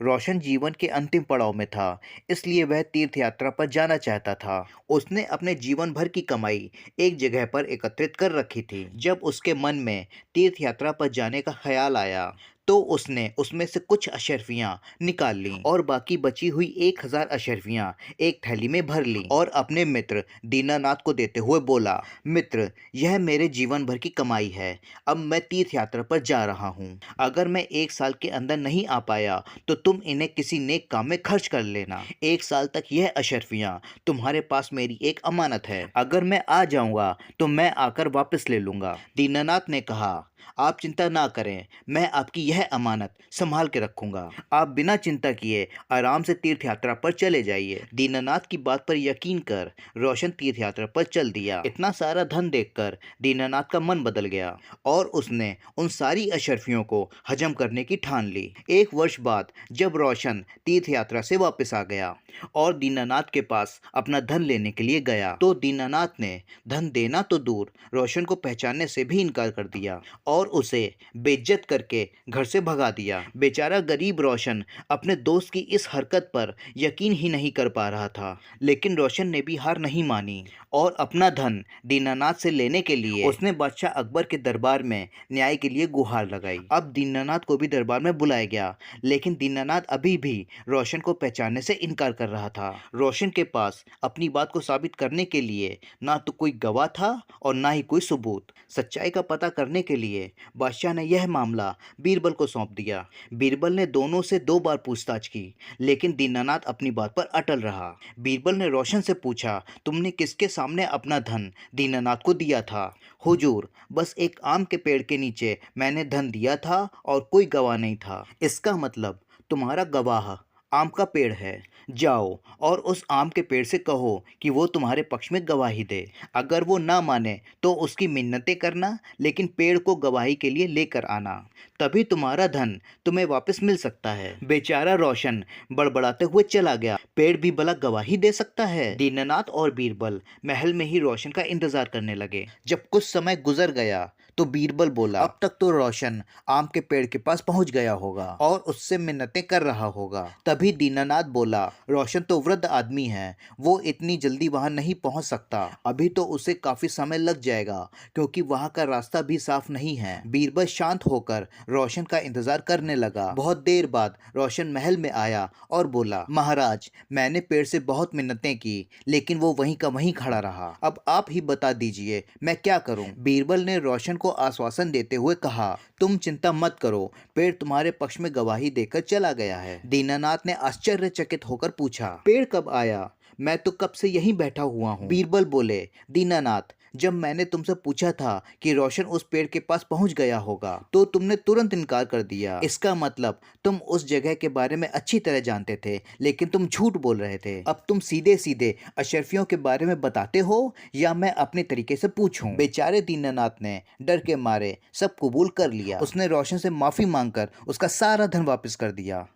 रोशन जीवन के अंतिम पड़ाव में था, इसलिए वह तीर्थ यात्रा पर जाना चाहता था। उसने अपने जीवन भर की कमाई एक जगह पर एकत्रित कर रखी थी। जब उसके मन में तीर्थ यात्रा पर जाने का ख्याल आया तो उसने उसमें से कुछ अशर्फियां निकाल लीं और बाकी बची हुई 1000 अशर्फियां एक थैली में भर लीं और अपने मित्र दीनानाथ को देते हुए बोला, मित्र, यह मेरे जीवन भर की कमाई है। अब मैं तीर्थ यात्रा पर जा रहा हूँ। अगर मैं 1 साल के अंदर नहीं आ पाया तो तुम इन्हें किसी नेक काम में खर्च कर लेना। 1 साल तक यह अशर्फियां तुम्हारे पास मेरी एक अमानत है। अगर मैं आ जाऊंगा तो मैं आकर वापस ले लूंगा। दीनानाथ ने कहा, आप चिंता ना करें, मैं आपकी यह अमानत संभाल के रखूंगा। आप बिना चिंता किए आराम से तीर्थ यात्रा पर चले जाइए। दीनानाथ की बात पर यकीन कर रोशन तीर्थ यात्रा पर चल दिया। इतना सारा धन देखकर दीनानाथ का मन बदल गया और उसने उन सारी अशर्फियों को हजम करने की ठान ली। 1 वर्ष बाद जब रोशन तीर्थ यात्रा से वापस आ गया और दीनानाथ के पास अपना धन लेने के लिए गया तो दीनानाथ ने धन देना तो दूर, रोशन को पहचानने से भी इनकार कर दिया और उसे बेइज्जत करके घर से भगा दिया। बेचारा गरीब रोशन अपने दोस्त की इस हरकत पर यकीन ही नहीं कर पा रहा था, लेकिन रोशन ने भी हार नहीं मानी और अपना धन दीनानाथ से लेने के लिए उसने बादशाह अकबर के दरबार में न्याय के लिए गुहार लगाई। अब दीनानाथ को भी दरबार में बुलाया गया, लेकिन दीनानाथ अभी भी रोशन को पहचानने से इनकार कर रहा था। रोशन के पास अपनी बात को साबित करने के लिए ना तो कोई गवाह था और ना ही कोई सबूत। सच्चाई का पता करने के लिए बादशाह ने यह मामला बीरबल को सौंप दिया। बीरबल ने दोनों से 2 बार पूछताछ की, लेकिन दीनानाथ अपनी बात पर अटल रहा। बीरबल ने रोशन से पूछा, तुमने किसके सामने अपना धन दीनानाथ को दिया था? हुजूर, बस एक आम के पेड़ के नीचे मैंने धन दिया था और कोई गवाह नहीं था। इसका मतलब तुम्हारा गवाह आम का पेड़ है। जाओ और उस आम के पेड़ से कहो कि वो तुम्हारे पक्ष में गवाही दे। अगर वो ना माने तो उसकी मिन्नतें करना, लेकिन पेड़ को गवाही के लिए लेकर आना, तभी तुम्हारा धन तुम्हें वापस मिल सकता है। बेचारा रोशन बड़बड़ाते हुए चला गया। पेड़ भी भला गवाही दे सकता है? दीनानाथ और बीरबल महल में ही रोशन का इंतजार करने लगे। जब कुछ समय गुजर गया तो बीरबल बोला, अब तक तो रोशन आम के पेड़ के पास पहुंच गया होगा और उससे मिन्नतें कर रहा होगा। तभी दीनानाथ बोला, रोशन तो वृद्ध आदमी है, वो इतनी जल्दी वहां नहीं पहुंच सकता। अभी तो उसे काफी समय लग जाएगा क्योंकि वहां का रास्ता भी साफ नहीं है। बीरबल शांत होकर रोशन का इंतजार करने लगा। बहुत देर बाद रोशन महल में आया और बोला, महाराज, मैंने पेड़ से बहुत मिन्नतें की, लेकिन वो वहीं का वहीं खड़ा रहा। अब आप ही बता दीजिए मैं क्या करूं? बीरबल ने रोशन को आश्वासन देते हुए कहा, तुम चिंता मत करो, पेड़ तुम्हारे पक्ष में गवाही देकर चला गया है। दीनानाथ ने आश्चर्यचकित होकर पूछा, पेड़ कब आया? मैं तो कब से यहीं बैठा हुआ हूँ। बीरबल बोले, दीनानाथ, जब मैंने तुमसे पूछा था कि रोशन उस पेड़ के पास पहुंच गया होगा तो तुमने तुरंत इनकार कर दिया। इसका मतलब तुम उस जगह के बारे में अच्छी तरह जानते थे, लेकिन तुम झूठ बोल रहे थे। अब तुम सीधे सीधे अशर्फियों के बारे में बताते हो या मैं अपने तरीके से पूछूं? बेचारे दीनानाथ ने डर के मारे सब कबूल कर लिया। उसने रोशन से माफी मांगकर उसका सारा धन वापस कर दिया।